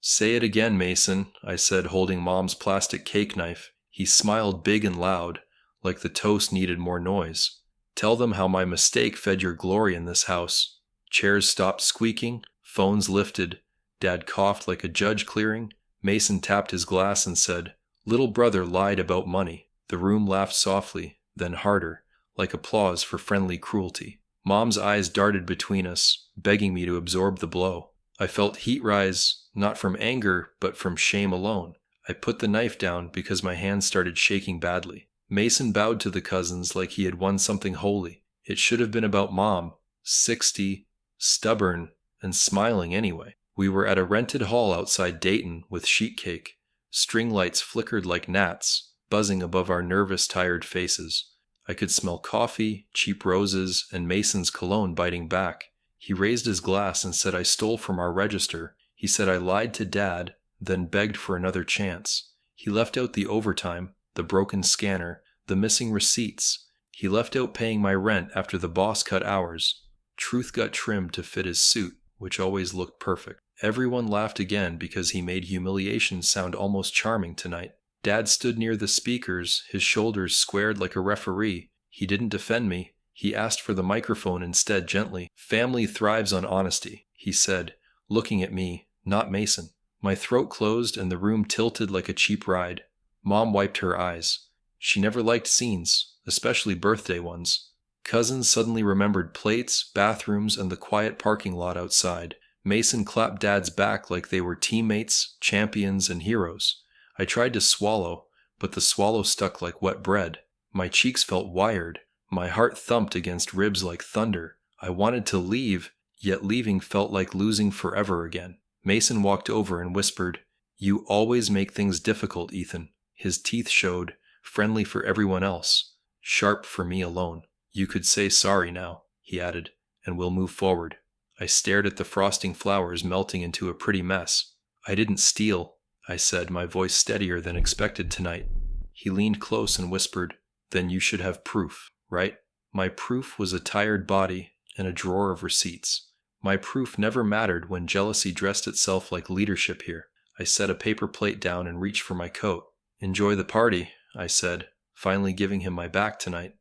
"Say it again, Mason," I said, holding Mom's plastic cake knife. He smiled big and loud, like the toast needed more noise. "Tell them how my mistake fed your glory in this house." Chairs stopped squeaking, phones lifted. Dad coughed like a judge clearing. Mason tapped his glass and said, "Little brother lied about money." The room laughed softly, then harder, like applause for friendly cruelty. Mom's eyes darted between us, begging me to absorb the blow. I felt heat rise, not from anger, but from shame alone. I put the knife down because my hands started shaking badly. Mason bowed to the cousins like he had won something holy. It should have been about Mom, 60, stubborn, and smiling anyway. We were at a rented hall outside Dayton with sheet cake. String lights flickered like gnats, buzzing above our nervous, tired faces. I could smell coffee, cheap roses, and Mason's cologne biting back. He raised his glass and said I stole from our register. He said I lied to Dad, then begged for another chance. He left out the overtime, the broken scanner, the missing receipts. He left out paying my rent after the boss cut hours. Truth got trimmed to fit his suit, which always looked perfect. Everyone laughed again because he made humiliation sound almost charming tonight. Dad stood near the speakers, his shoulders squared like a referee. He didn't defend me. He asked for the microphone instead gently. "Family thrives on honesty," he said, looking at me, not Mason. My throat closed and the room tilted like a cheap ride. Mom wiped her eyes. She never liked scenes, especially birthday ones. Cousins suddenly remembered plates, bathrooms, and the quiet parking lot outside. Mason clapped Dad's back like they were teammates, champions, and heroes. I tried to swallow, but the swallow stuck like wet bread. My cheeks felt wired. My heart thumped against ribs like thunder. I wanted to leave, yet leaving felt like losing forever again. Mason walked over and whispered, "You always make things difficult, Ethan." His teeth showed, friendly for everyone else, sharp for me alone. "You could say sorry now," he added, "and we'll move forward." I stared at the frosting flowers melting into a pretty mess. "I didn't steal," I said, my voice steadier than expected tonight. He leaned close and whispered, "Then you should have proof, right?" My proof was a tired body and a drawer of receipts. My proof never mattered when jealousy dressed itself like leadership here. I set a paper plate down and reached for my coat. "Enjoy the party," I said, finally giving him my back tonight.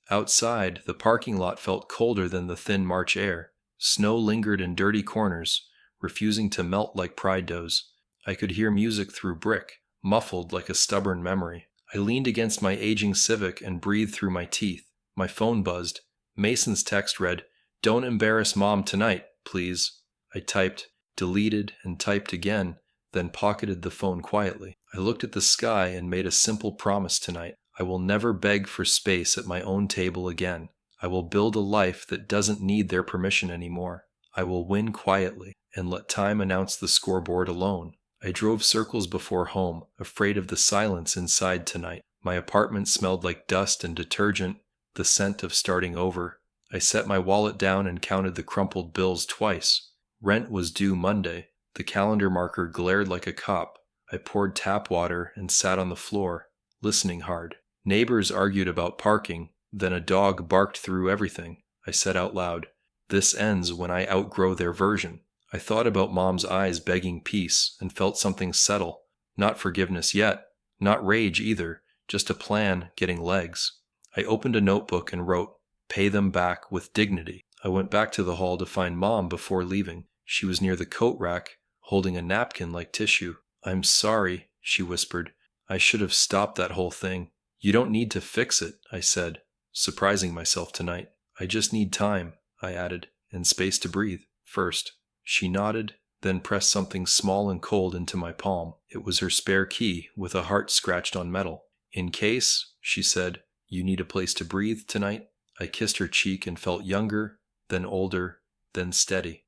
Outside, the parking lot felt colder than the thin March air. Snow lingered in dirty corners, refusing to melt like pride does. I could hear music through brick, muffled like a stubborn memory. I leaned against my aging Civic and breathed through my teeth. My phone buzzed. Mason's text read, "Don't embarrass Mom tonight, please." I typed, deleted, and typed again, then pocketed the phone quietly. I looked at the sky and made a simple promise tonight. I will never beg for space at my own table again. I will build a life that doesn't need their permission anymore. I will win quietly and let time announce the scoreboard alone. I drove circles before home, afraid of the silence inside tonight. My apartment smelled like dust and detergent, the scent of starting over. I set my wallet down and counted the crumpled bills twice. Rent was due Monday. The calendar marker glared like a cop. I poured tap water and sat on the floor, listening hard. Neighbors argued about parking, then a dog barked through everything. I said out loud, "This ends when I outgrow their version." I thought about Mom's eyes begging peace and felt something settle. Not forgiveness yet, not rage either, just a plan getting legs. I opened a notebook and wrote, "Pay them back with dignity." I went back to the hall to find Mom before leaving. She was near the coat rack, holding a napkin like tissue. "I'm sorry," she whispered. "I should have stopped that whole thing." "You don't need to fix it," I said, surprising myself tonight. "I just need time," I added, "and space to breathe first." She nodded, then pressed something small and cold into my palm. It was her spare key with a heart scratched on metal. "In case," she said, "you need a place to breathe tonight." I kissed her cheek and felt younger, then older, then steady.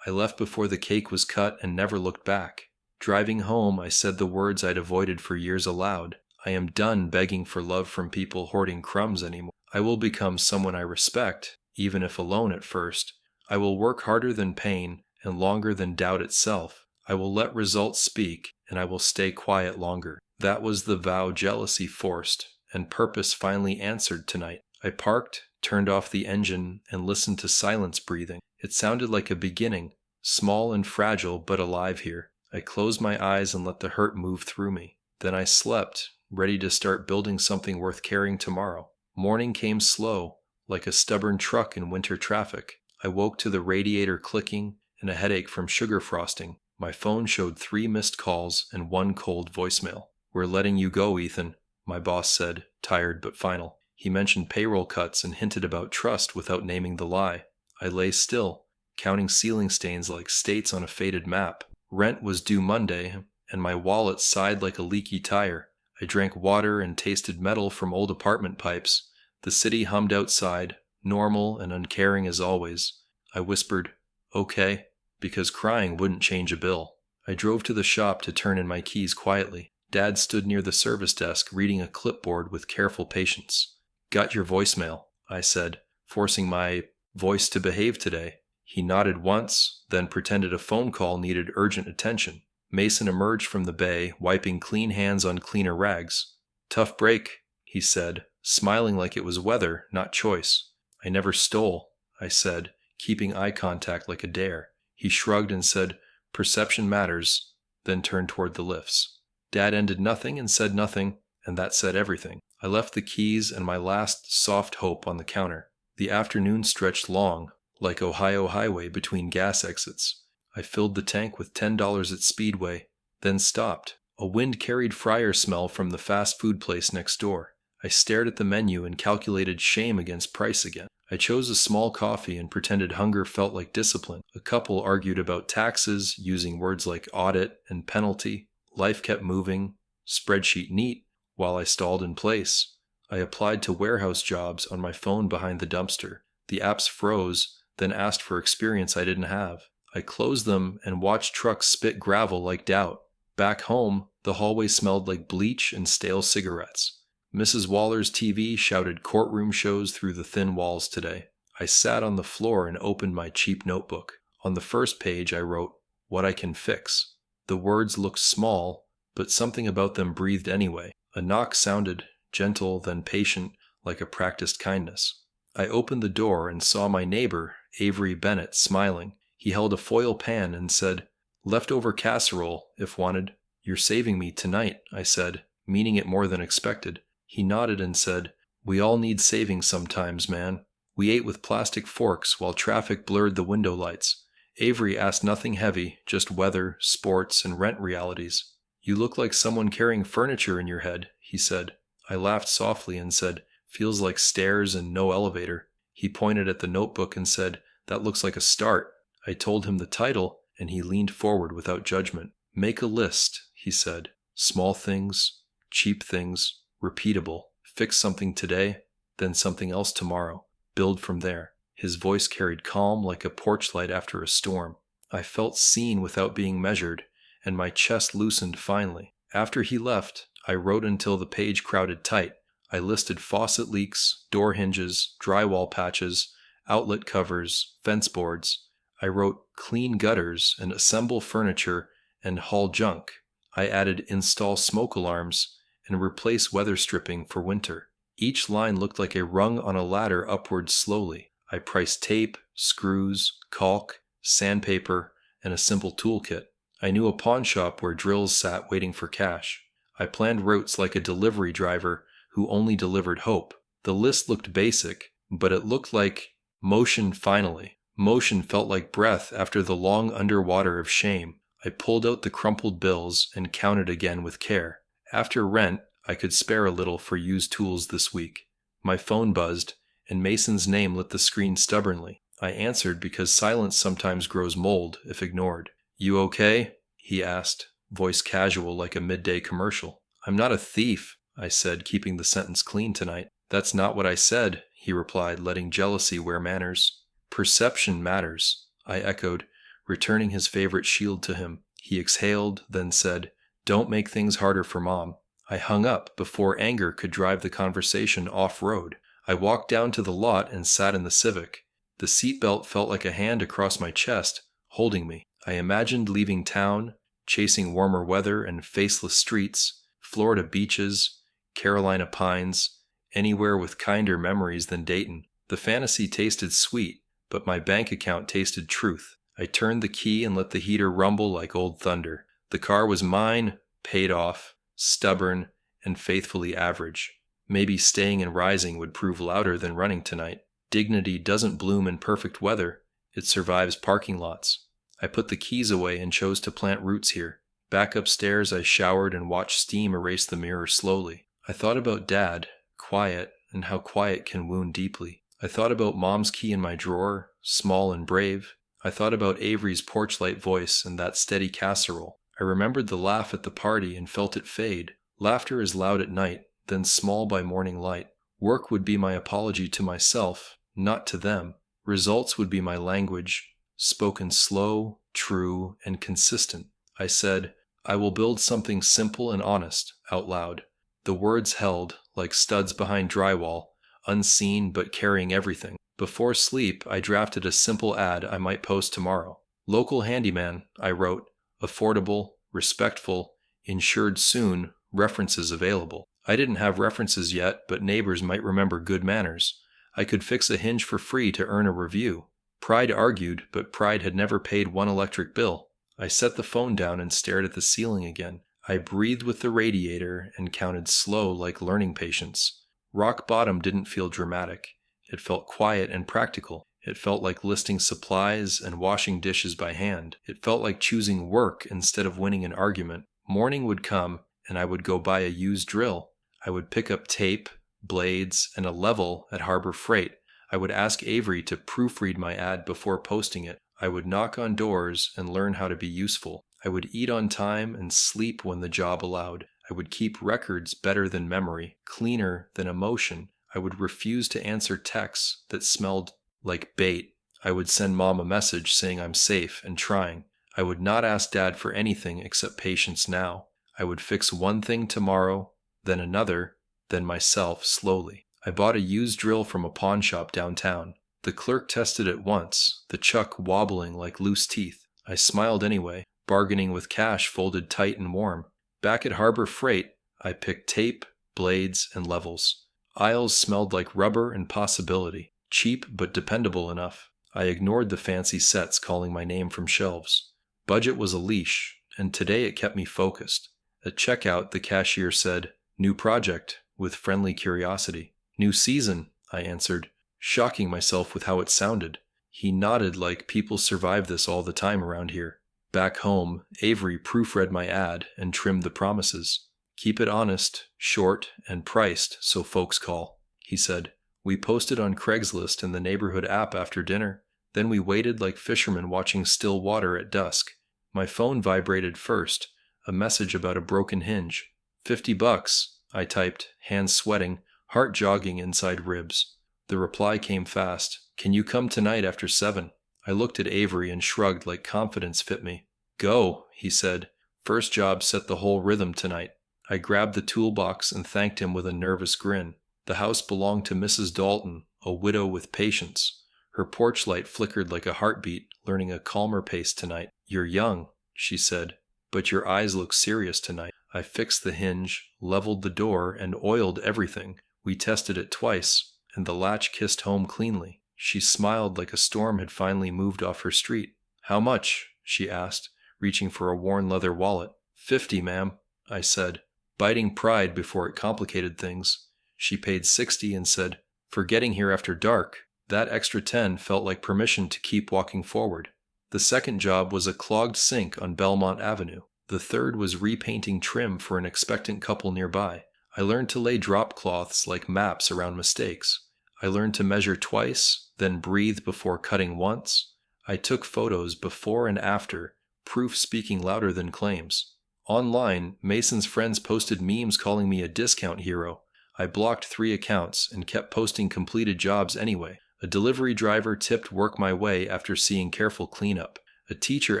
I left before the cake was cut and never looked back. Driving home, I said the words I'd avoided for years aloud. I am done begging for love from people hoarding crumbs anymore. I will become someone I respect, even if alone at first. I will work harder than pain and longer than doubt itself. I will let results speak, and I will stay quiet longer. That was the vow jealousy forced, and purpose finally answered tonight. I parked, turned off the engine, and listened to silence breathing. It sounded like a beginning, small and fragile but alive here. I closed my eyes and let the hurt move through me. Then I slept, ready to start building something worth carrying tomorrow. Morning came slow, like a stubborn truck in winter traffic. I woke to the radiator clicking and a headache from sugar frosting. My phone showed 3 missed calls and 1 cold voicemail. "We're letting you go, Ethan," my boss said, tired but final. He mentioned payroll cuts and hinted about trust without naming the lie. I lay still, counting ceiling stains like states on a faded map. Rent was due Monday, and my wallet sighed like a leaky tire. I drank water and tasted metal from old apartment pipes. The city hummed outside, normal and uncaring as always. I whispered, "Okay," because crying wouldn't change a bill. I drove to the shop to turn in my keys quietly. Dad stood near the service desk reading a clipboard with careful patience. "Got your voicemail," I said, forcing my voice to behave today. He nodded once, then pretended a phone call needed urgent attention. Mason emerged from the bay, wiping clean hands on cleaner rags. "Tough break," he said, smiling like it was weather, not choice. "I never stole," I said, keeping eye contact like a dare. He shrugged and said, "Perception matters," then turned toward the lifts. Dad ended nothing and said nothing, and that said everything. I left the keys and my last soft hope on the counter. The afternoon stretched long, like Ohio Highway between gas exits. I filled the tank with $10 at Speedway, then stopped. A wind-carried fryer smell from the fast food place next door. I stared at the menu and calculated shame against price again. I chose a small coffee and pretended hunger felt like discipline. A couple argued about taxes, using words like audit and penalty. Life kept moving, spreadsheet neat, while I stalled in place. I applied to warehouse jobs on my phone behind the dumpster. The apps froze, then asked for experience I didn't have. I closed them and watched trucks spit gravel like doubt. Back home, the hallway smelled like bleach and stale cigarettes. Mrs. Waller's TV shouted courtroom shows through the thin walls today. I sat on the floor and opened my cheap notebook. On the first page I wrote, "What I can fix." The words looked small, but something about them breathed anyway. A knock sounded, gentle then patient, like a practiced kindness. I opened the door and saw my neighbor, Avery Bennett, smiling. He held a foil pan and said, "Leftover casserole, if wanted." "You're saving me tonight," I said, meaning it more than expected. He nodded and said, "We all need saving sometimes, man." We ate with plastic forks while traffic blurred the window lights. Avery asked nothing heavy, just weather, sports, and rent realities. "You look like someone carrying furniture in your head," he said. I laughed softly and said, "Feels like stairs and no elevator." He pointed at the notebook and said, "That looks like a start." I told him the title, and he leaned forward without judgment. "Make a list," he said. "Small things, cheap things, repeatable. Fix something today, then something else tomorrow. Build from there." His voice carried calm like a porch light after a storm. I felt seen without being measured, and my chest loosened finally. After he left, I wrote until the page crowded tight. I listed faucet leaks, door hinges, drywall patches, outlet covers, fence boards. I wrote clean gutters and assemble furniture and haul junk. I added install smoke alarms and replace weather stripping for winter. Each line looked like a rung on a ladder upward slowly. I priced tape, screws, caulk, sandpaper, and a simple toolkit. I knew a pawn shop where drills sat waiting for cash. I planned routes like a delivery driver who only delivered hope. The list looked basic, but it looked like motion finally. Motion felt like breath after the long underwater of shame. I pulled out the crumpled bills and counted again with care. After rent, I could spare a little for used tools this week. My phone buzzed, and Mason's name lit the screen stubbornly. I answered because silence sometimes grows mold if ignored. "You okay?" he asked, voice casual like a midday commercial. "I'm not a thief," I said, keeping the sentence clean tonight. "That's not what I said," he replied, letting jealousy wear manners. "Perception matters," I echoed, returning his favorite shield to him. He exhaled, then said, "Don't make things harder for Mom." I hung up before anger could drive the conversation off-road. I walked down to the lot and sat in the Civic. The seatbelt felt like a hand across my chest, holding me. I imagined leaving town, chasing warmer weather and faceless streets, Florida beaches, Carolina pines, anywhere with kinder memories than Dayton. The fantasy tasted sweet, but my bank account tasted truth. I turned the key and let the heater rumble like old thunder. The car was mine, paid off, stubborn, and faithfully average. Maybe staying and rising would prove louder than running tonight. Dignity doesn't bloom in perfect weather. It survives parking lots. I put the keys away and chose to plant roots here. Back upstairs, I showered and watched steam erase the mirror slowly. I thought about Dad, quiet, and how quiet can wound deeply. I thought about Mom's key in my drawer, small and brave. I thought about Avery's porch light voice and that steady casserole. I remembered the laugh at the party and felt it fade. Laughter is loud at night, then small by morning light. Work would be my apology to myself, not to them. Results would be my language, spoken slow, true, and consistent. I said, I will build something simple and honest, out loud. The words held, like studs behind drywall, unseen but carrying everything. Before sleep, I drafted a simple ad I might post tomorrow. Local handyman, I wrote, affordable, respectful, insured soon, references available. I didn't have references yet, but neighbors might remember good manners. I could fix a hinge for free to earn a review. Pride argued, but pride had never paid one electric bill. I set the phone down and stared at the ceiling again. I breathed with the radiator and counted slow like learning patience. Rock bottom didn't feel dramatic. It felt quiet and practical. It felt like listing supplies and washing dishes by hand. It felt like choosing work instead of winning an argument. Morning would come, and I would go buy a used drill. I would pick up tape, blades, and a level at Harbor Freight. I would ask Avery to proofread my ad before posting it. I would knock on doors and learn how to be useful. I would eat on time and sleep when the job allowed. I would keep records better than memory, cleaner than emotion. I would refuse to answer texts that smelled like bait. I would send Mom a message saying I'm safe and trying. I would not ask Dad for anything except patience now. I would fix one thing tomorrow, then another, then myself slowly. I bought a used drill from a pawn shop downtown. The clerk tested it once, the chuck wobbling like loose teeth. I smiled anyway, bargaining with cash folded tight and warm. Back at Harbor Freight, I picked tape, blades, and levels. Aisles smelled like rubber and possibility, cheap but dependable enough. I ignored the fancy sets calling my name from shelves. Budget was a leash, and today it kept me focused. At checkout, the cashier said, "New project," with friendly curiosity. "New season," I answered, shocking myself with how it sounded. He nodded like people survive this all the time around here. Back home, Avery proofread my ad and trimmed the promises. "Keep it honest, short, and priced so folks call," he said. We posted on Craigslist and the neighborhood app after dinner. Then we waited like fishermen watching still water at dusk. My phone vibrated first, a message about a broken hinge. $50, I typed, hands sweating, heart jogging inside ribs. The reply came fast. "Can you come tonight after 7?" I looked at Avery and shrugged like confidence fit me. "Go," he said. "First job set the whole rhythm tonight." I grabbed the toolbox and thanked him with a nervous grin. The house belonged to Mrs. Dalton, a widow with patience. Her porch light flickered like a heartbeat, learning a calmer pace tonight. "You're young," she said, "but your eyes look serious tonight." I fixed the hinge, leveled the door, and oiled everything. We tested it twice, and the latch kissed home cleanly. She smiled like a storm had finally moved off her street. "How much?" she asked, reaching for a worn leather wallet. "50, ma'am," I said, biting pride before it complicated things. She paid 60 and said, "For getting here after dark." That extra 10 felt like permission to keep walking forward. The second job was a clogged sink on Belmont Avenue. The third was repainting trim for an expectant couple nearby. I learned to lay drop cloths like maps around mistakes. I learned to measure twice, then breathe before cutting once. I took photos before and after, proof speaking louder than claims. Online, Mason's friends posted memes calling me a discount hero. I blocked 3 accounts and kept posting completed jobs anyway. A delivery driver tipped work my way after seeing careful cleanup. A teacher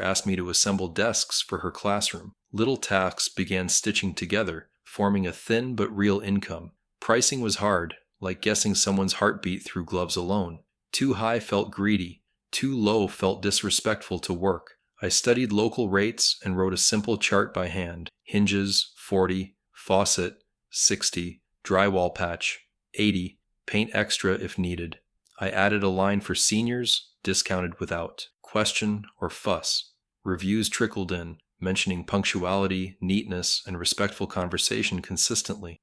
asked me to assemble desks for her classroom. Little tasks began stitching together, forming a thin but real income. Pricing was hard, like guessing someone's heartbeat through gloves alone. Too high felt greedy. Too low felt disrespectful to work. I studied local rates and wrote a simple chart by hand. Hinges, 40, faucet, 60, drywall patch, 80, paint extra if needed. I added a line for seniors, discounted without question or fuss. Reviews trickled in. mentioning punctuality, neatness, and respectful conversation consistently.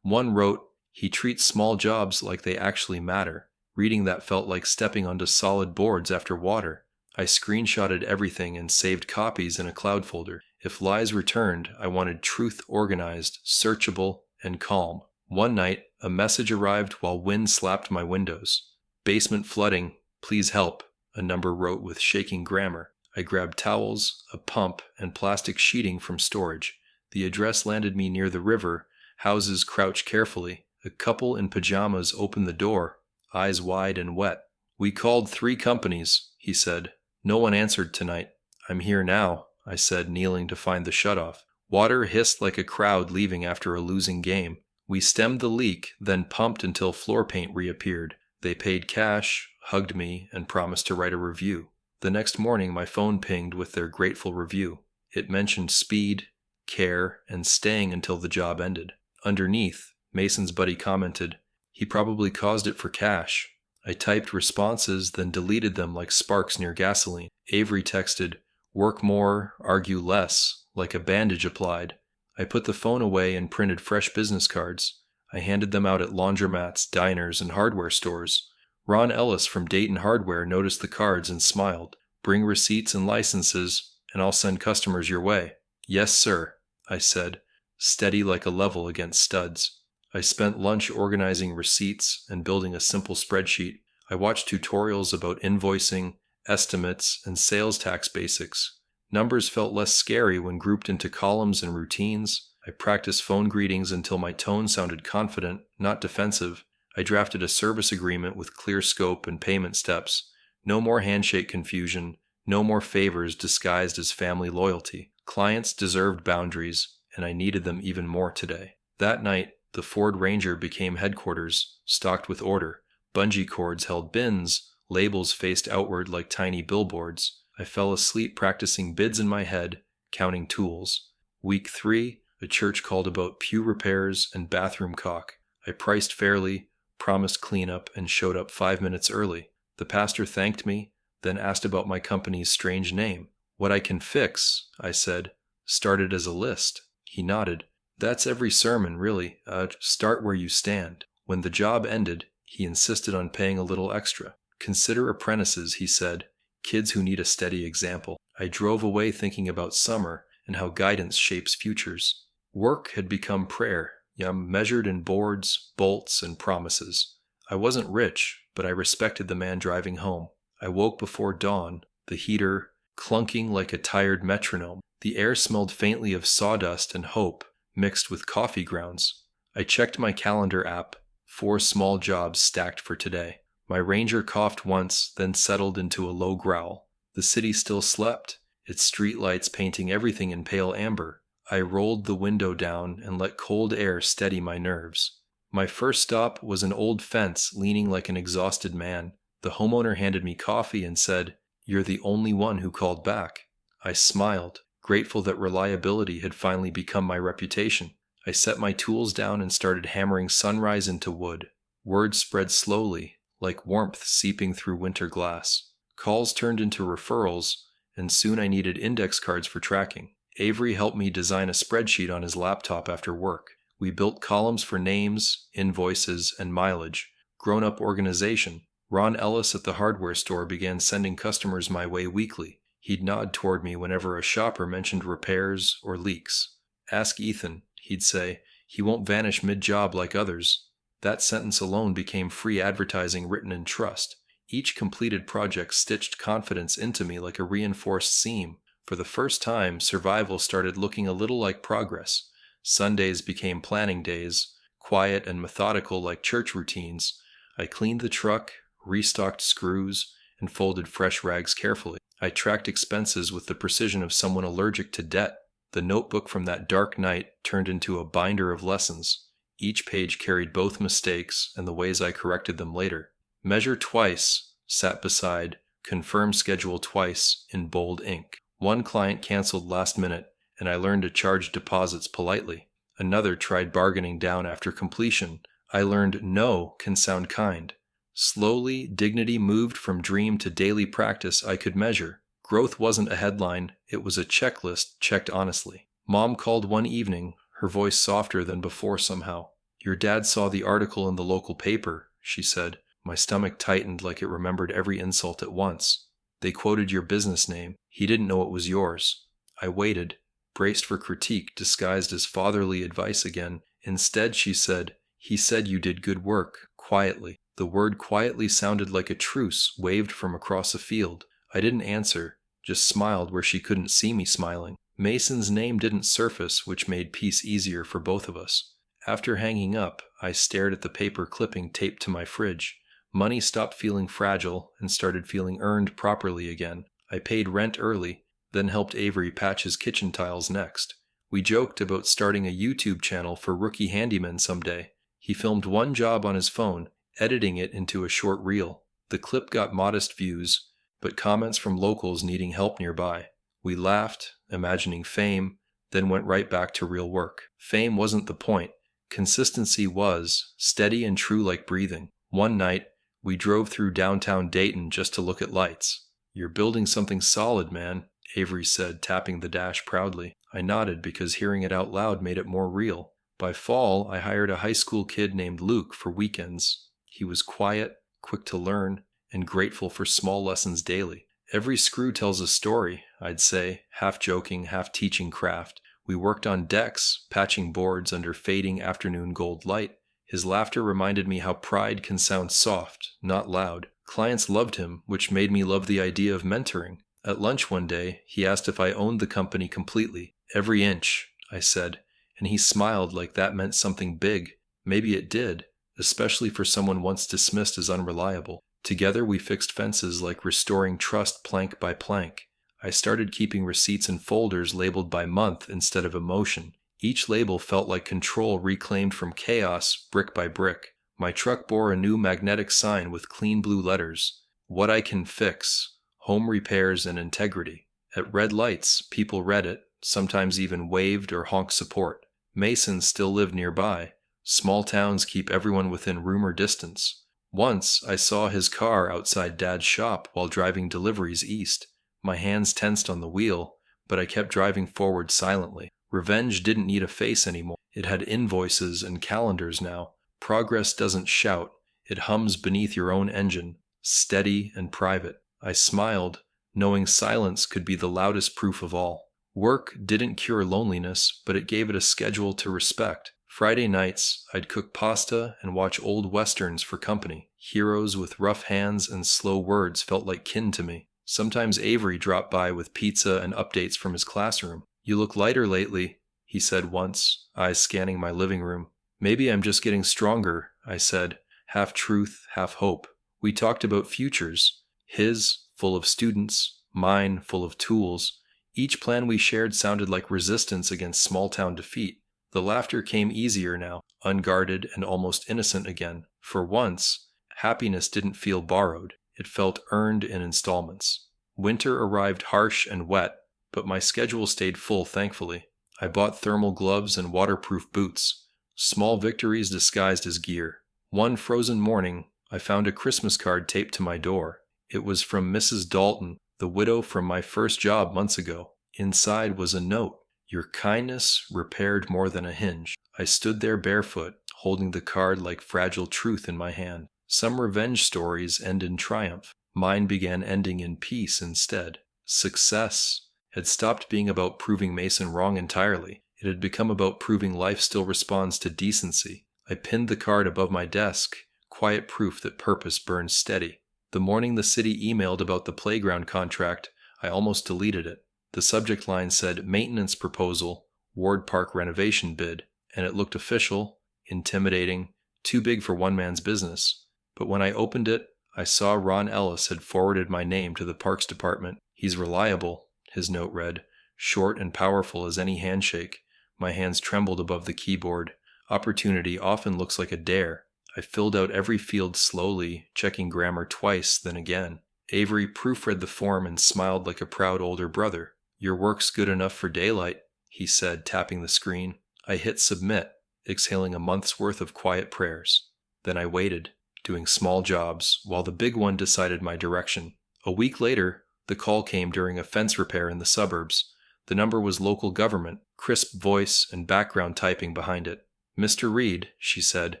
One wrote, "He treats small jobs like they actually matter." Reading that felt like stepping onto solid boards after water. I screenshotted everything and saved copies in a cloud folder. If lies returned, I wanted truth organized, searchable, and calm. One night, a message arrived while wind slapped my windows. "Basement flooding, please help," a number wrote with shaking grammar. I grabbed towels, a pump, and plastic sheeting from storage. The address landed me near the river. Houses crouched carefully. A couple in pajamas opened the door, eyes wide and wet. "We called 3 companies," he said. "No one answered tonight." "I'm here now," I said, kneeling to find the shutoff. Water hissed like a crowd leaving after a losing game. We stemmed the leak, then pumped until floor paint reappeared. They paid cash, hugged me, and promised to write a review. The next morning, my phone pinged with their grateful review. It mentioned speed, care, and staying until the job ended. Underneath, Mason's buddy commented, "He probably caused it for cash." I typed responses, then deleted them like sparks near gasoline. Avery texted, "Work more, argue less," like a bandage applied. I put the phone away and printed fresh business cards. I handed them out at laundromats, diners, and hardware stores. Ron Ellis from Dayton Hardware noticed the cards and smiled. "Bring receipts and licenses, and I'll send customers your way." "Yes, sir," I said, steady like a level against studs. I spent lunch organizing receipts and building a simple spreadsheet. I watched tutorials about invoicing, estimates, and sales tax basics. Numbers felt less scary when grouped into columns and routines. I practiced phone greetings until my tone sounded confident, not defensive. I drafted a service agreement with clear scope and payment steps. No more handshake confusion, no more favors disguised as family loyalty. Clients deserved boundaries, and I needed them even more today. That night, the Ford Ranger became headquarters, stocked with order. Bungee cords held bins, labels faced outward like tiny billboards. I fell asleep practicing bids in my head, counting tools. Week 3, a church called about pew repairs and bathroom caulk. I priced fairly, promised cleanup, and showed up 5 minutes early. The pastor thanked me, then asked about my company's strange name. "What I can fix," I said, "started as a list." He nodded. "That's every sermon, really. Start where you stand." When the job ended, he insisted on paying a little extra. "Consider apprentices," he said, "kids who need a steady example." I drove away thinking about summer and how guidance shapes futures. Work had become prayer, measured in boards, bolts, and promises. I wasn't rich, but I respected the man driving home. I woke before dawn, the heater clunking like a tired metronome. The air smelled faintly of sawdust and hope, mixed with coffee grounds. I checked my calendar app, 4 small jobs stacked for today. My Ranger coughed once, then settled into a low growl. The city still slept, its streetlights painting everything in pale amber. I rolled the window down and let cold air steady my nerves. My first stop was an old fence leaning like an exhausted man. The homeowner handed me coffee and said, "You're the only one who called back." I smiled, grateful that reliability had finally become my reputation. I set my tools down and started hammering sunrise into wood. Word spread slowly, like warmth seeping through winter glass. Calls turned into referrals, and soon I needed index cards for tracking. Avery helped me design a spreadsheet on his laptop after work. We built columns for names, invoices, and mileage. Grown-up organization. Ron Ellis at the hardware store began sending customers my way weekly. He'd nod toward me whenever a shopper mentioned repairs or leaks. "Ask Ethan," he'd say. "He won't vanish mid-job like others." That sentence alone became free advertising written in trust. Each completed project stitched confidence into me like a reinforced seam. For the first time, survival started looking a little like progress. Sundays became planning days, quiet and methodical like church routines. I cleaned the truck, restocked screws, and folded fresh rags carefully. I tracked expenses with the precision of someone allergic to debt. The notebook from that dark night turned into a binder of lessons. Each page carried both mistakes and the ways I corrected them later. "Measure twice," sat beside, "confirm schedule twice," in bold ink. One client canceled last minute, and I learned to charge deposits politely. Another tried bargaining down after completion. I learned no can sound kind. Slowly, dignity moved from dream to daily practice I could measure. Growth wasn't a headline, it was a checklist checked honestly. Mom called one evening, her voice softer than before somehow. "Your dad saw the article in the local paper," she said. My stomach tightened like it remembered every insult at once. "They quoted your business name. He didn't know it was yours." I waited, braced for critique disguised as fatherly advice again. Instead, she said, "He said you did good work," quietly. The word quietly sounded like a truce waved from across a field. I didn't answer, just smiled where she couldn't see me smiling. Mason's name didn't surface, which made peace easier for both of us. After hanging up, I stared at the paper clipping taped to my fridge. Money stopped feeling fragile and started feeling earned properly again. I paid rent early, then helped Avery patch his kitchen tiles next. We joked about starting a YouTube channel for rookie handymen someday. He filmed one job on his phone, editing it into a short reel. The clip got modest views, but comments from locals needing help nearby. We laughed, imagining fame, then went right back to real work. Fame wasn't the point. Consistency was, steady and true like breathing. One night, we drove through downtown Dayton just to look at lights. "You're building something solid, man," Avery said, tapping the dash proudly. I nodded because hearing it out loud made it more real. By fall, I hired a high school kid named Luke for weekends. He was quiet, quick to learn, and grateful for small lessons daily. "Every screw tells a story," I'd say, half joking, half teaching craft. We worked on decks, patching boards under fading afternoon gold light. His laughter reminded me how pride can sound soft, not loud. Clients loved him, which made me love the idea of mentoring. At lunch one day, he asked if I owned the company completely. "Every inch," I said, and he smiled like that meant something big. Maybe it did, especially for someone once dismissed as unreliable. Together we fixed fences like restoring trust plank by plank. I started keeping receipts in folders labeled by month instead of emotion. Each label felt like control reclaimed from chaos, brick by brick. My truck bore a new magnetic sign with clean blue letters. "What I can fix. Home repairs and integrity." At red lights, people read it, sometimes even waved or honked support. Mason still lived nearby. Small towns keep everyone within rumor distance. Once, I saw his car outside Dad's shop while driving deliveries east. My hands tensed on the wheel, but I kept driving forward silently. Revenge didn't need a face anymore. It had invoices and calendars now. Progress doesn't shout. It hums beneath your own engine, steady and private. I smiled, knowing silence could be the loudest proof of all. Work didn't cure loneliness, but it gave it a schedule to respect. Friday nights, I'd cook pasta and watch old westerns for company. Heroes with rough hands and slow words felt like kin to me. Sometimes Avery dropped by with pizza and updates from his classroom. "You look lighter lately," he said once, eyes scanning my living room. "Maybe I'm just getting stronger," I said, half truth, half hope. We talked about futures. His, full of students, mine, full of tools. Each plan we shared sounded like resistance against small-town defeat. The laughter came easier now, unguarded and almost innocent again. For once, happiness didn't feel borrowed. It felt earned in installments. Winter arrived harsh and wet, but my schedule stayed full, thankfully. I bought thermal gloves and waterproof boots, small victories disguised as gear. One frozen morning, I found a Christmas card taped to my door. It was from Mrs. Dalton, the widow from my first job months ago. Inside was a note. "Your kindness repaired more than a hinge." I stood there barefoot, holding the card like fragile truth in my hand. Some revenge stories end in triumph. Mine began ending in peace instead. Success had stopped being about proving Mason wrong entirely. It had become about proving life still responds to decency. I pinned the card above my desk, quiet proof that purpose burns steady. The morning the city emailed about the playground contract, I almost deleted it. The subject line said "Maintenance Proposal, Ward Park Renovation Bid," and it looked official, intimidating, too big for one man's business. But when I opened it, I saw Ron Ellis had forwarded my name to the Parks Department. "He's reliable," his note read, short and powerful as any handshake. My hands trembled above the keyboard. Opportunity often looks like a dare. I filled out every field slowly, checking grammar twice, then again. Avery proofread the form and smiled like a proud older brother. "Your work's good enough for daylight," he said, tapping the screen. I hit submit, exhaling a month's worth of quiet prayers. Then I waited, doing small jobs, while the big one decided my direction. A week later, The call came during a fence repair in the suburbs. The number was local government, crisp voice and background typing behind it. "Mr. Reed," she said,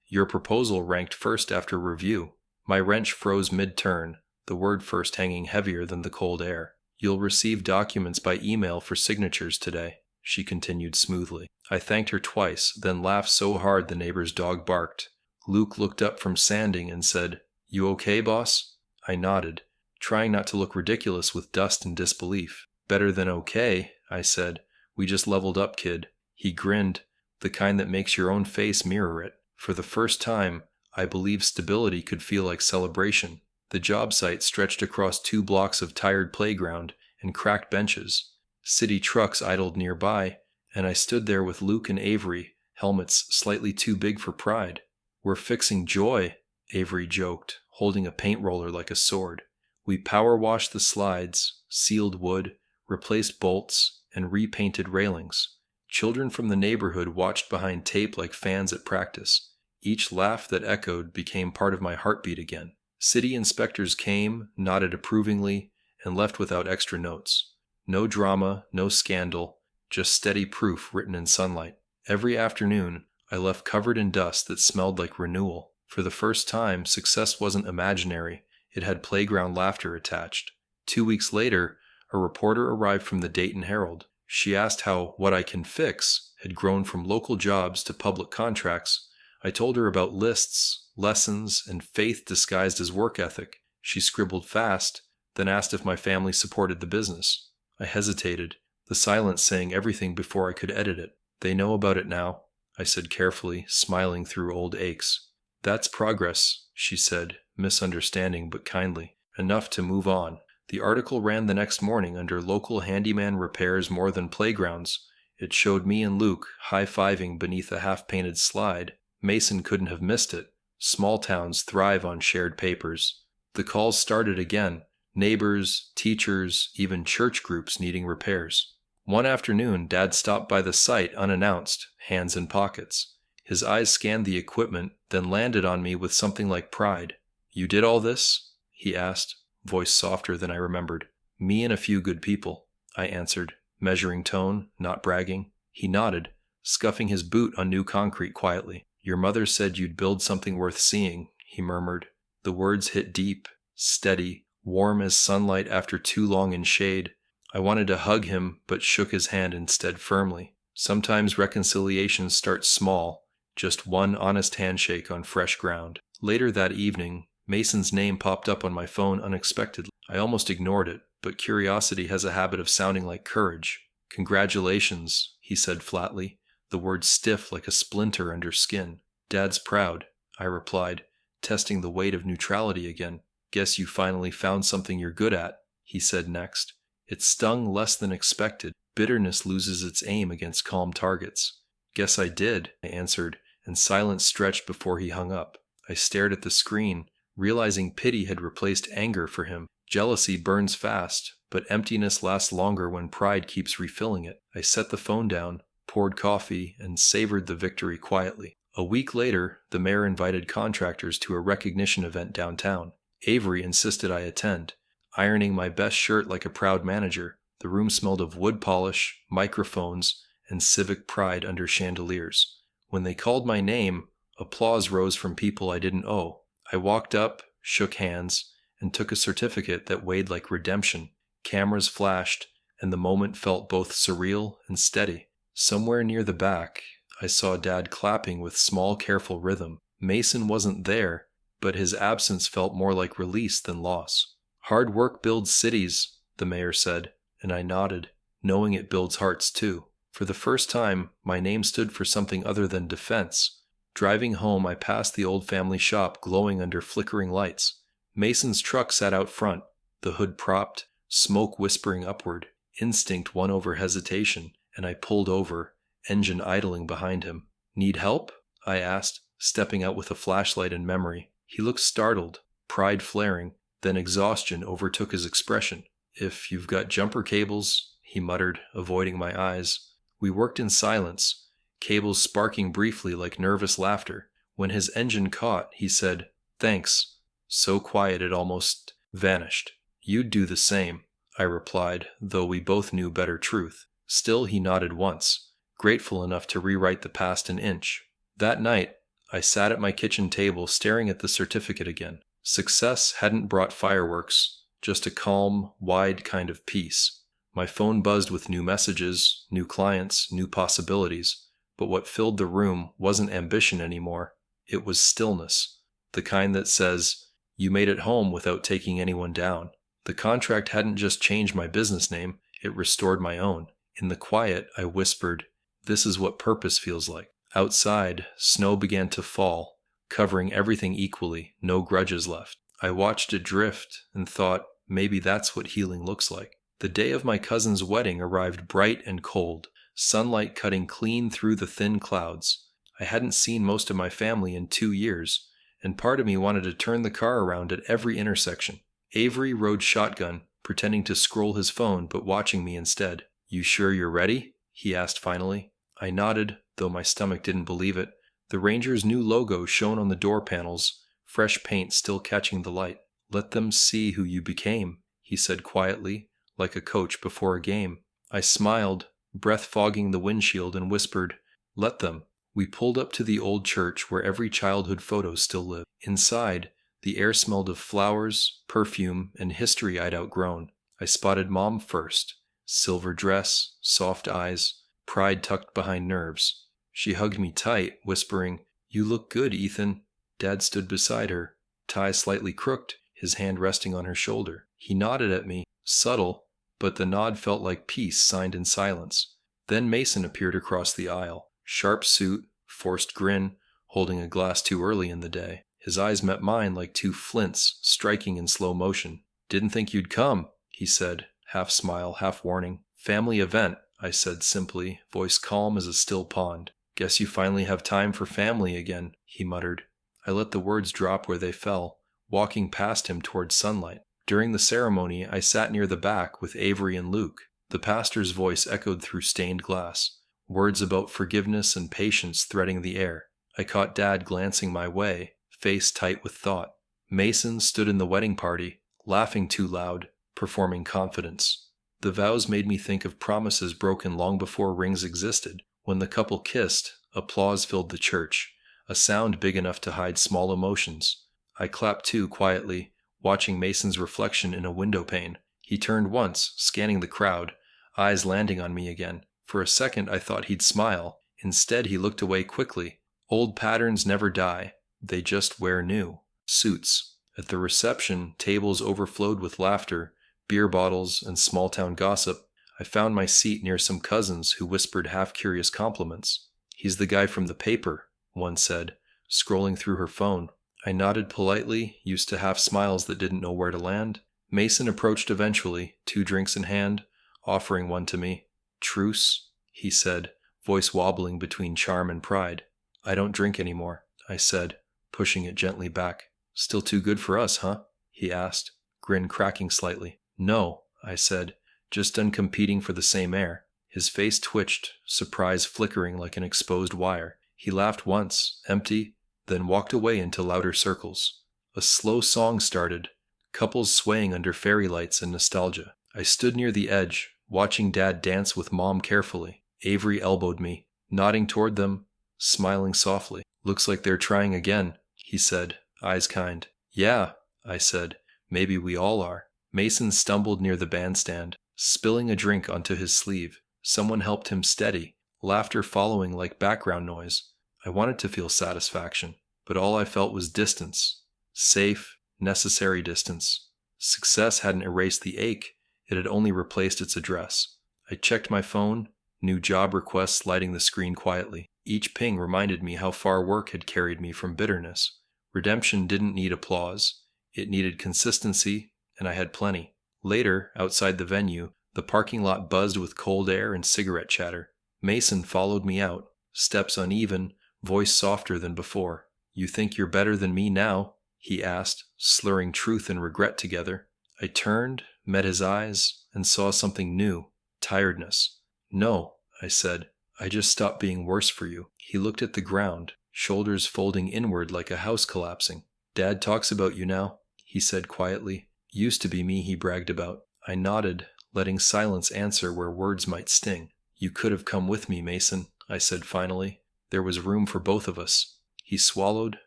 "your proposal ranked first after review." My wrench froze mid-turn, the word first hanging heavier than the cold air. "You'll receive documents by email for signatures today," she continued smoothly. I thanked her twice, then laughed so hard the neighbor's dog barked. Luke looked up from sanding and said, "You okay, boss?" I nodded, trying not to look ridiculous with dust and disbelief. "Better than okay," I said. "We just leveled up, kid." He grinned, the kind that makes your own face mirror it. For the first time, I believed stability could feel like celebration. The job site stretched across 2 blocks of tired playground and cracked benches. City trucks idled nearby, and I stood there with Luke and Avery, helmets slightly too big for pride. "We're fixing joy," Avery joked, holding a paint roller like a sword. We power washed the slides, sealed wood, replaced bolts, and repainted railings. Children from the neighborhood watched behind tape like fans at practice. Each laugh that echoed became part of my heartbeat again. City inspectors came, nodded approvingly, and left without extra notes. No drama, no scandal, just steady proof written in sunlight. Every afternoon, I left covered in dust that smelled like renewal. For the first time, success wasn't imaginary. It had playground laughter attached. 2 weeks later, a reporter arrived from the Dayton Herald. She asked how "What I Can Fix" had grown from local jobs to public contracts. I told her about lists, lessons, and faith disguised as work ethic. She scribbled fast, then asked if my family supported the business. I hesitated, the silence saying everything before I could edit it. "They know about it now," I said carefully, smiling through old aches. "That's progress," she said, misunderstanding but kindly. "Enough to move on." The article ran the next morning under "Local Handyman Repairs More Than Playgrounds." It showed me and Luke high-fiving beneath a half-painted slide. Mason couldn't have missed it. Small towns thrive on shared papers. The calls started again. Neighbors, teachers, even church groups needing repairs. One afternoon, Dad stopped by the site unannounced, hands in pockets. His eyes scanned the equipment, then landed on me with something like pride. "You did all this?" he asked, voice softer than I remembered. "Me and a few good people," I answered, measuring tone, not bragging. He nodded, scuffing his boot on new concrete quietly. "Your mother said you'd build something worth seeing," he murmured. The words hit deep, steady, warm as sunlight after too long in shade. I wanted to hug him, but shook his hand instead firmly. Sometimes reconciliation starts small, just one honest handshake on fresh ground. Later that evening, Mason's name popped up on my phone unexpectedly. I almost ignored it, but curiosity has a habit of sounding like courage. "Congratulations," he said flatly, the word stiff like a splinter under skin. "Dad's proud," I replied, testing the weight of neutrality again. "Guess you finally found something you're good at," he said next. It stung less than expected. Bitterness loses its aim against calm targets. "Guess I did," I answered, and silence stretched before he hung up. I stared at the screen, realizing pity had replaced anger for him. Jealousy burns fast, but emptiness lasts longer when pride keeps refilling it. I set the phone down, poured coffee, and savored the victory quietly. A week later, the mayor invited contractors to a recognition event downtown. Avery insisted I attend, ironing my best shirt like a proud manager. The room smelled of wood polish, microphones, and civic pride under chandeliers. When they called my name, applause rose from people I didn't owe. I walked up, shook hands, and took a certificate that weighed like redemption. Cameras flashed, and the moment felt both surreal and steady. Somewhere near the back, I saw Dad clapping with small, careful rhythm. Mason wasn't there, but his absence felt more like release than loss. "Hard work builds cities," the mayor said, and I nodded, knowing it builds hearts too. For the first time, my name stood for something other than defense. Driving home, I passed the old family shop glowing under flickering lights. Mason's truck sat out front, the hood propped, smoke whispering upward. Instinct won over hesitation, and I pulled over, engine idling behind him. "Need help?" I asked, stepping out with a flashlight in memory. He looked startled, pride flaring, then exhaustion overtook his expression. "If you've got jumper cables," he muttered, avoiding my eyes. We worked in silence, cables sparking briefly like nervous laughter. When his engine caught, he said, "Thanks," so quiet it almost vanished. "You'd do the same." I replied, though we both knew better truth. Still, he nodded once, grateful enough to rewrite the past an inch. That night, I sat at my kitchen table staring at the certificate again. Success hadn't brought fireworks, just a calm, wide kind of peace. My phone buzzed with new messages, new clients, new possibilities, but what filled the room wasn't ambition anymore. It was stillness, the kind that says, "You made it home without taking anyone down." The contract hadn't just changed my business name, it restored my own. In the quiet, I whispered, "This is what purpose feels like." Outside, snow began to fall, covering everything equally, no grudges left. I watched it drift and thought, maybe that's what healing looks like. The day of my cousin's wedding arrived bright and cold, sunlight cutting clean through the thin clouds. I hadn't seen most of my family in 2 years, and part of me wanted to turn the car around at every intersection. Avery rode shotgun, pretending to scroll his phone but watching me instead. "You sure you're ready?" he asked finally. I nodded, though my stomach didn't believe it. The Rangers' new logo shone on the door panels, fresh paint still catching the light. "Let them see who you became," he said quietly, like a coach before a game. I smiled, breath fogging the windshield, and whispered, "Let them." We pulled up to the old church where every childhood photo still lived. Inside, the air smelled of flowers, perfume, and history I'd outgrown. I spotted Mom first. Silver dress, soft eyes, pride tucked behind nerves. She hugged me tight, whispering, "You look good, Ethan." Dad stood beside her, tie slightly crooked, his hand resting on her shoulder. He nodded at me, subtle, but the nod felt like peace signed in silence. Then Mason appeared across the aisle. Sharp suit, forced grin, holding a glass too early in the day. His eyes met mine like two flints, striking in slow motion. "Didn't think you'd come," he said, half smile, half warning. "Family event," I said simply, voice calm as a still pond. "Guess you finally have time for family again," he muttered. I let the words drop where they fell, walking past him toward sunlight. During the ceremony, I sat near the back with Avery and Luke. The pastor's voice echoed through stained glass, words about forgiveness and patience threading the air. I caught Dad glancing my way, face tight with thought. Mason stood in the wedding party, laughing too loud, performing confidence. The vows made me think of promises broken long before rings existed. When the couple kissed, applause filled the church, a sound big enough to hide small emotions. I clapped too quietly, watching Mason's reflection in a window pane. He turned once, scanning the crowd, eyes landing on me again. For a second I thought he'd smile. Instead he looked away quickly. Old patterns never die, they just wear new. Suits. At the reception, tables overflowed with laughter, beer bottles, and small-town gossip. I found my seat near some cousins who whispered half-curious compliments. "He's the guy from the paper," one said, scrolling through her phone. I nodded politely, used to half smiles that didn't know where to land. Mason approached eventually, 2 drinks in hand, offering one to me. "Truce," he said, voice wobbling between charm and pride. "I don't drink anymore," I said, pushing it gently back. "Still too good for us, huh?" he asked, grin cracking slightly. "No," I said, just done competing for the same air. His face twitched, surprise flickering like an exposed wire. He laughed once, empty, then walked away into louder circles. A slow song started, couples swaying under fairy lights and nostalgia. I stood near the edge, watching Dad dance with Mom carefully. Avery elbowed me, nodding toward them, smiling softly. "Looks like they're trying again," he said, eyes kind. "Yeah," I said, "maybe we all are." Mason stumbled near the bandstand, spilling a drink onto his sleeve. Someone helped him steady, laughter following like background noise. I wanted to feel satisfaction, but all I felt was distance. Safe, necessary distance. Success hadn't erased the ache, it had only replaced its address. I checked my phone, new job requests lighting the screen quietly. Each ping reminded me how far work had carried me from bitterness. Redemption didn't need applause, it needed consistency, and I had plenty. Later, outside the venue, the parking lot buzzed with cold air and cigarette chatter. Mason followed me out, steps uneven, voice softer than before. "You think you're better than me now?" he asked, slurring truth and regret together. I turned, met his eyes, and saw something new. Tiredness. "No," I said. "I just stopped being worse for you." He looked at the ground, shoulders folding inward like a house collapsing. "Dad talks about you now," he said quietly. "Used to be me he bragged about." I nodded, letting silence answer where words might sting. You could have come with me, Mason, I said finally. There was room for both of us. He swallowed,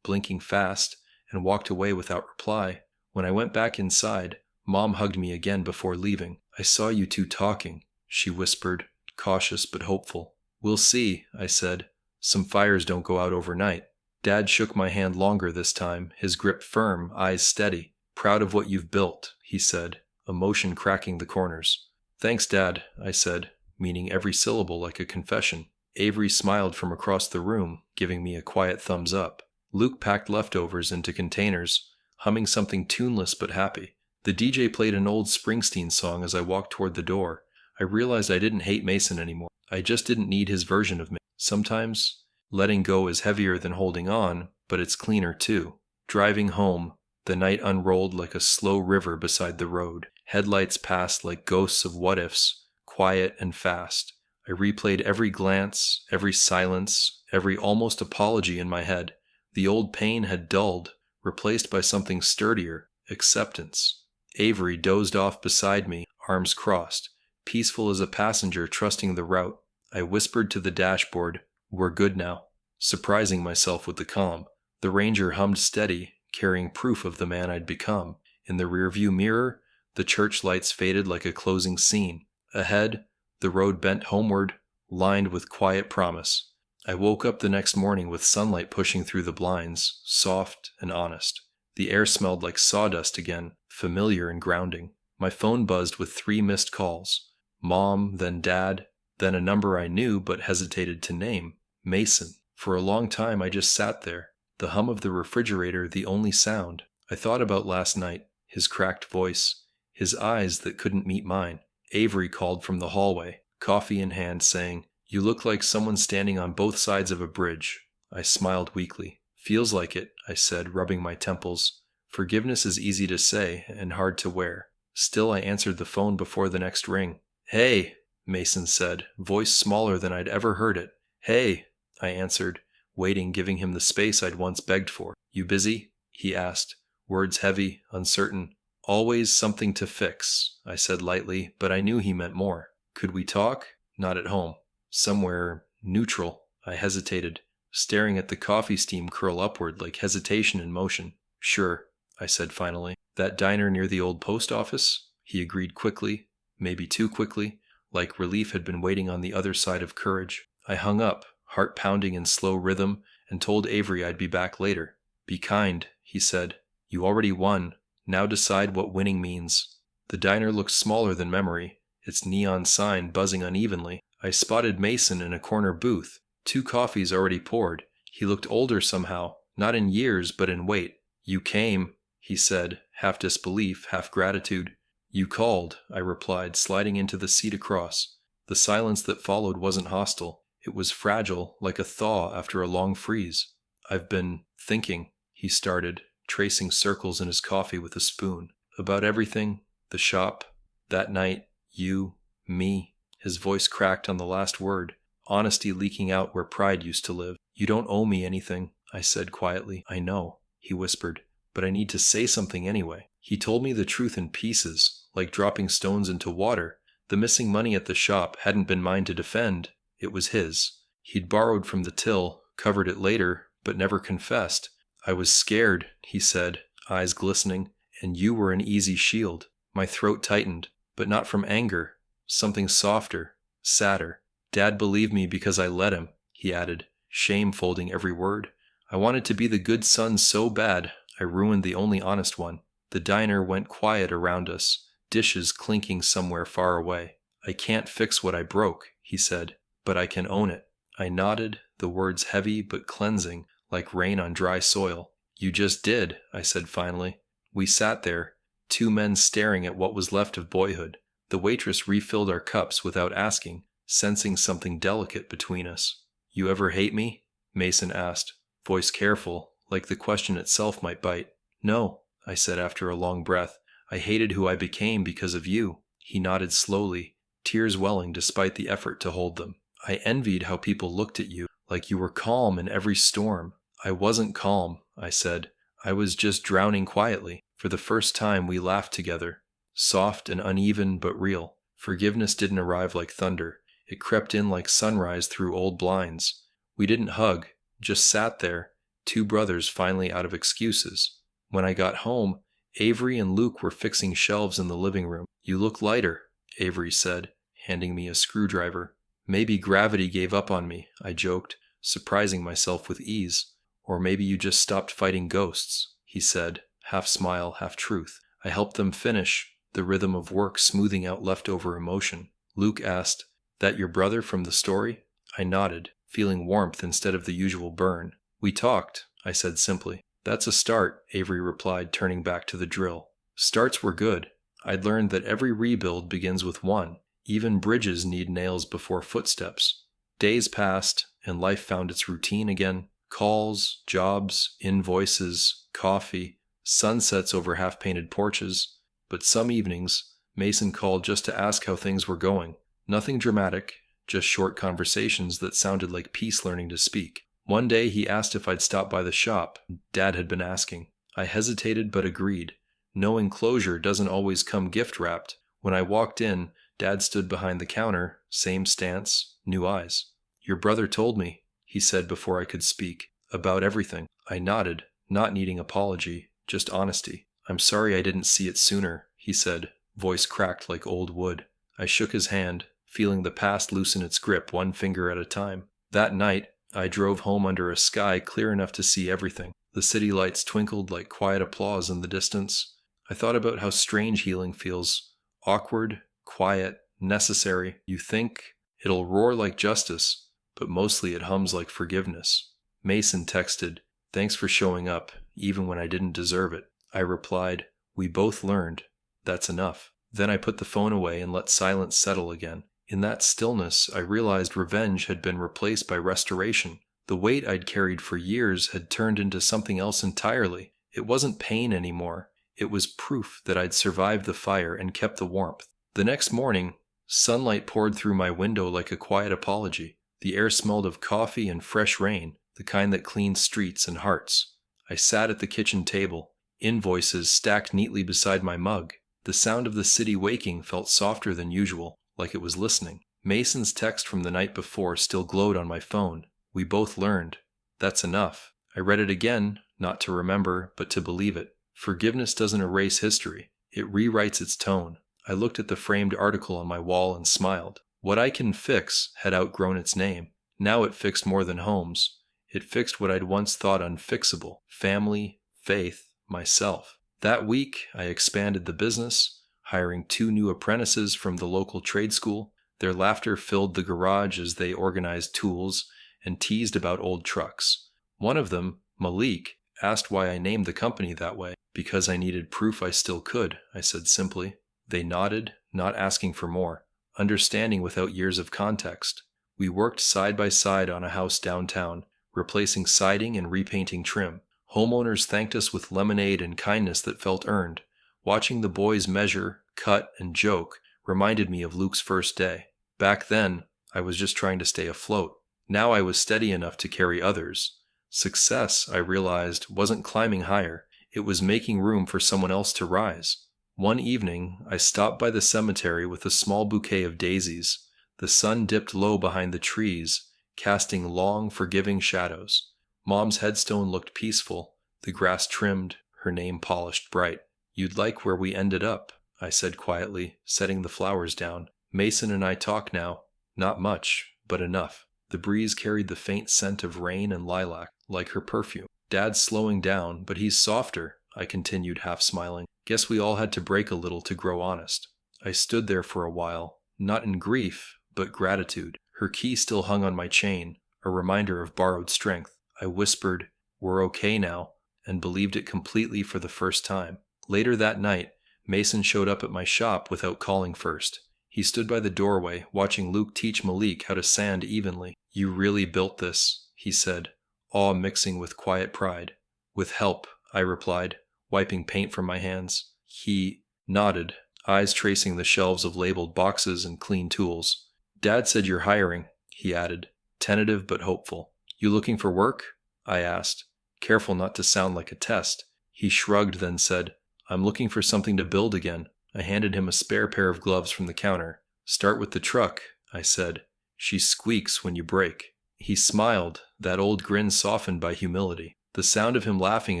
blinking fast, and walked away without reply. When I went back inside, Mom hugged me again before leaving. I saw you two talking, she whispered, cautious but hopeful. We'll see, I said. Some fires don't go out overnight. Dad shook my hand longer this time, his grip firm, eyes steady. Proud of what you've built, he said, emotion cracking the corners. Thanks, Dad, I said, meaning every syllable like a confession. Avery smiled from across the room, giving me a quiet thumbs up. Luke packed leftovers into containers, humming something tuneless but happy. The DJ played an old Springsteen song as I walked toward the door. I realized I didn't hate Mason anymore. I just didn't need his version of me. Sometimes, letting go is heavier than holding on, but it's cleaner too. Driving home, the night unrolled like a slow river beside the road. Headlights passed like ghosts of what-ifs, quiet and fast. I replayed every glance, every silence, every almost apology in my head. The old pain had dulled, replaced by something sturdier, acceptance. Avery dozed off beside me, arms crossed, peaceful as a passenger trusting the route. I whispered to the dashboard, "We're good now," surprising myself with the calm. The Ranger hummed steady, carrying proof of the man I'd become. In the rearview mirror, the church lights faded like a closing scene. Ahead, the road bent homeward, lined with quiet promise. I woke up the next morning with sunlight pushing through the blinds, soft and honest. The air smelled like sawdust again, familiar and grounding. My phone buzzed with 3 missed calls. Mom, then Dad, then a number I knew but hesitated to name. Mason. For a long time I just sat there, the hum of the refrigerator the only sound. I thought about last night, his cracked voice, his eyes that couldn't meet mine. Avery called from the hallway, coffee in hand, saying, "You look like someone standing on both sides of a bridge." I smiled weakly. "Feels like it," I said, rubbing my temples. Forgiveness is easy to say and hard to wear. Still, I answered the phone before the next ring. "Hey," Mason said, voice smaller than I'd ever heard it. "Hey," I answered, waiting, giving him the space I'd once begged for. "You busy?" he asked, words heavy, uncertain. "Always something to fix," I said lightly, but I knew he meant more. "Could we talk?" "Not at home." "Somewhere neutral." I hesitated, staring at the coffee steam curl upward like hesitation in motion. "Sure," I said finally. "That diner near the old post office?" He agreed quickly, maybe too quickly, like relief had been waiting on the other side of courage. I hung up, heart pounding in slow rhythm, and told Avery I'd be back later. "Be kind," he said. "You already won. Now decide what winning means." The diner looked smaller than memory, its neon sign buzzing unevenly. I spotted Mason in a corner booth, 2 coffees already poured. He looked older somehow, not in years but in weight. "You came," he said, half disbelief, half gratitude. "You called," I replied, sliding into the seat across. The silence that followed wasn't hostile. It was fragile, like a thaw after a long freeze. "I've been thinking," he started, tracing circles in his coffee with a spoon. "About everything, the shop, that night, you, me." His voice cracked on the last word, honesty leaking out where pride used to live. "You don't owe me anything," I said quietly. "I know," he whispered, "but I need to say something anyway." He told me the truth in pieces, like dropping stones into water. The missing money at the shop hadn't been mine to defend. It was his. He'd borrowed from the till, covered it later, but never confessed. "I was scared," he said, eyes glistening, "and you were an easy shield." My throat tightened, but not from anger. Something softer, sadder. "Dad believed me because I let him," he added, shame folding every word. "I wanted to be the good son so bad, I ruined the only honest one." The diner went quiet around us, dishes clinking somewhere far away. "I can't fix what I broke," he said, "but I can own it." I nodded, the words heavy but cleansing, like rain on dry soil. "You just did," I said finally. We sat there, 2 men staring at what was left of boyhood. The waitress refilled our cups without asking, sensing something delicate between us. "You ever hate me?" Mason asked, voice careful, like the question itself might bite. "No," I said after a long breath. "I hated who I became because of you." He nodded slowly, tears welling despite the effort to hold them. "I envied how people looked at you, like you were calm in every storm." "I wasn't calm," I said. "I was just drowning quietly." For the first time we laughed together. soft and uneven but real. Forgiveness didn't arrive like thunder. It crept in like sunrise through old blinds. We didn't hug, just sat there, two brothers finally out of excuses. When I got home, Avery and Luke were fixing shelves in the living room. "You look lighter," Avery said, handing me a screwdriver. "Maybe gravity gave up on me," I joked, surprising myself with ease. "Or maybe you just stopped fighting ghosts," he said, half smile, half truth. I helped them finish, the rhythm of work smoothing out leftover emotion. Luke asked, "That your brother from the story?" I nodded, feeling warmth instead of the usual burn. "We talked," I said simply. "That's a start," Avery replied, turning back to the drill. Starts were good. I'd learned that every rebuild begins with one. Even bridges need nails before footsteps. Days passed, and life found its routine again. Calls, jobs, invoices, coffee, sunsets over half-painted porches. But some evenings, Mason called just to ask how things were going. Nothing dramatic, just short conversations that sounded like peace learning to speak. One day he asked if I'd stop by the shop. Dad had been asking. I hesitated but agreed. Knowing closure doesn't always come gift-wrapped. When I walked in, Dad stood behind the counter, same stance, new eyes. "Your brother told me," he said before I could speak, "about everything." I nodded, not needing apology, just honesty. "I'm sorry I didn't see it sooner," he said, voice cracked like old wood. I shook his hand, feeling the past loosen its grip one finger at a time. That night, I drove home under a sky clear enough to see everything. The city lights twinkled like quiet applause in the distance. I thought about how strange healing feels. Awkward, quiet, necessary. You think it'll roar like justice, but mostly it hums like forgiveness. Mason texted, "Thanks for showing up, even when I didn't deserve it." I replied, "We both learned. That's enough." Then I put the phone away and let silence settle again. In that stillness, I realized revenge had been replaced by restoration. The weight I'd carried for years had turned into something else entirely. It wasn't pain anymore. It was proof that I'd survived the fire and kept the warmth. The next morning, sunlight poured through my window like a quiet apology. The air smelled of coffee and fresh rain, the kind that cleans streets and hearts. I sat at the kitchen table, invoices stacked neatly beside my mug. The sound of the city waking felt softer than usual, like it was listening. Mason's text from the night before still glowed on my phone. "We both learned. That's enough." I read it again, not to remember, but to believe it. Forgiveness doesn't erase history. It rewrites its tone. I looked at the framed article on my wall and smiled. What I can fix had outgrown its name. Now it fixed more than homes. It fixed what I'd once thought unfixable: family, faith, myself. That week, I expanded the business, hiring 2 new apprentices from the local trade school. Their laughter filled the garage as they organized tools and teased about old trucks. One of them, Malik, asked why I named the company that way. "Because I needed proof I still could," I said simply. They nodded, not asking for more, understanding without years of context. We worked side by side on a house downtown, replacing siding and repainting trim. Homeowners thanked us with lemonade and kindness that felt earned. Watching the boys measure, cut, and joke reminded me of Luke's first day. Back then, I was just trying to stay afloat. Now I was steady enough to carry others. Success, I realized, wasn't climbing higher. It was making room for someone else to rise. One evening, I stopped by the cemetery with a small bouquet of daisies. The sun dipped low behind the trees, casting long, forgiving shadows. Mom's headstone looked peaceful, the grass trimmed, her name polished bright. "You'd like where we ended up," I said quietly, setting the flowers down. "Mason and I talk now. Not much, but enough." The breeze carried the faint scent of rain and lilac, like her perfume. "Dad's slowing down, but he's softer," I continued, half smiling. "Guess we all had to break a little to grow honest." I stood there for a while, not in grief, but gratitude. Her key still hung on my chain, a reminder of borrowed strength. I whispered, "We're okay now," and believed it completely for the first time. Later that night, Mason showed up at my shop without calling first. He stood by the doorway, watching Luke teach Malik how to sand evenly. "You really built this," he said, awe mixing with quiet pride. "With help," I replied, wiping paint from my hands. He nodded, eyes tracing the shelves of labeled boxes and clean tools. "Dad said you're hiring," he added, tentative but hopeful. "You looking for work?" I asked, careful not to sound like a test. He shrugged, then said, "I'm looking for something to build again." I handed him a spare pair of gloves from the counter. "Start with the truck," I said. "She squeaks when you brake." He smiled, that old grin softened by humility. The sound of him laughing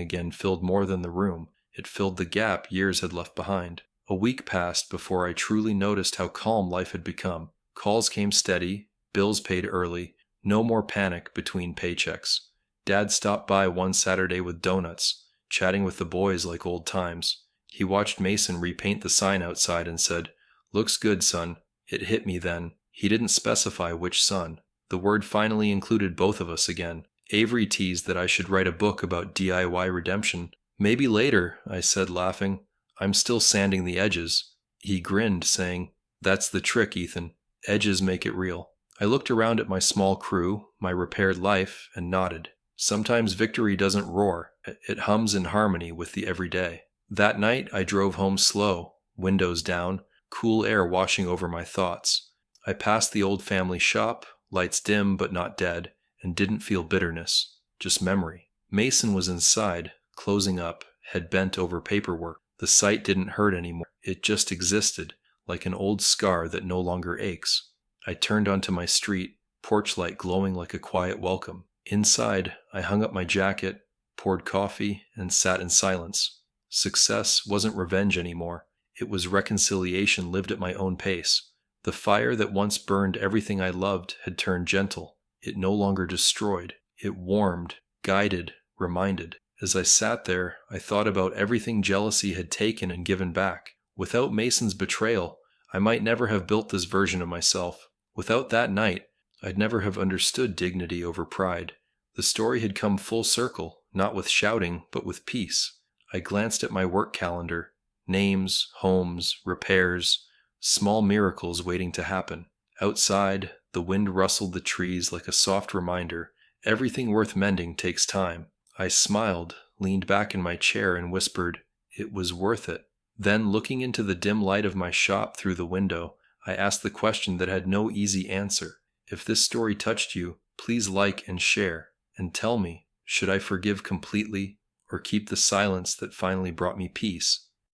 again filled more than the room. It filled the gap years had left behind. A week passed before I truly noticed how calm life had become. Calls came steady, bills paid early, no more panic between paychecks. Dad stopped by one Saturday with donuts, chatting with the boys like old times. He watched Mason repaint the sign outside and said, "Looks good, son." It hit me then. He didn't specify which son. The word finally included both of us again. Avery teased that I should write a book about DIY redemption. "Maybe later," I said, laughing. "I'm still sanding the edges." He grinned, saying, "That's the trick, Ethan. Edges make it real." I looked around at my small crew, my repaired life, and nodded. Sometimes victory doesn't roar. It hums in harmony with the everyday. That night, I drove home slow, windows down, cool air washing over my thoughts. I passed the old family shop, lights dim but not dead, and didn't feel bitterness, just memory. Mason was inside, closing up, head bent over paperwork. The sight didn't hurt anymore. It just existed, like an old scar that no longer aches. I turned onto my street, porch light glowing like a quiet welcome. Inside, I hung up my jacket, poured coffee, and sat in silence. Success wasn't revenge anymore. It was reconciliation lived at my own pace. The fire that once burned everything I loved had turned gentle. It no longer destroyed. It warmed, guided, reminded. As I sat there, I thought about everything jealousy had taken and given back. Without Mason's betrayal, I might never have built this version of myself. Without that night, I'd never have understood dignity over pride. The story had come full circle, not with shouting, but with peace. I glanced at my work calendar. Names, homes, repairs, small miracles waiting to happen. Outside, the wind rustled the trees like a soft reminder. Everything worth mending takes time. I smiled, leaned back in my chair, and whispered, "It was worth it." Then, looking into the dim light of my shop through the window, I asked the question that had no easy answer. If this story touched you, please like and share. And tell me, should I forgive completely, or keep the silence that finally brought me peace?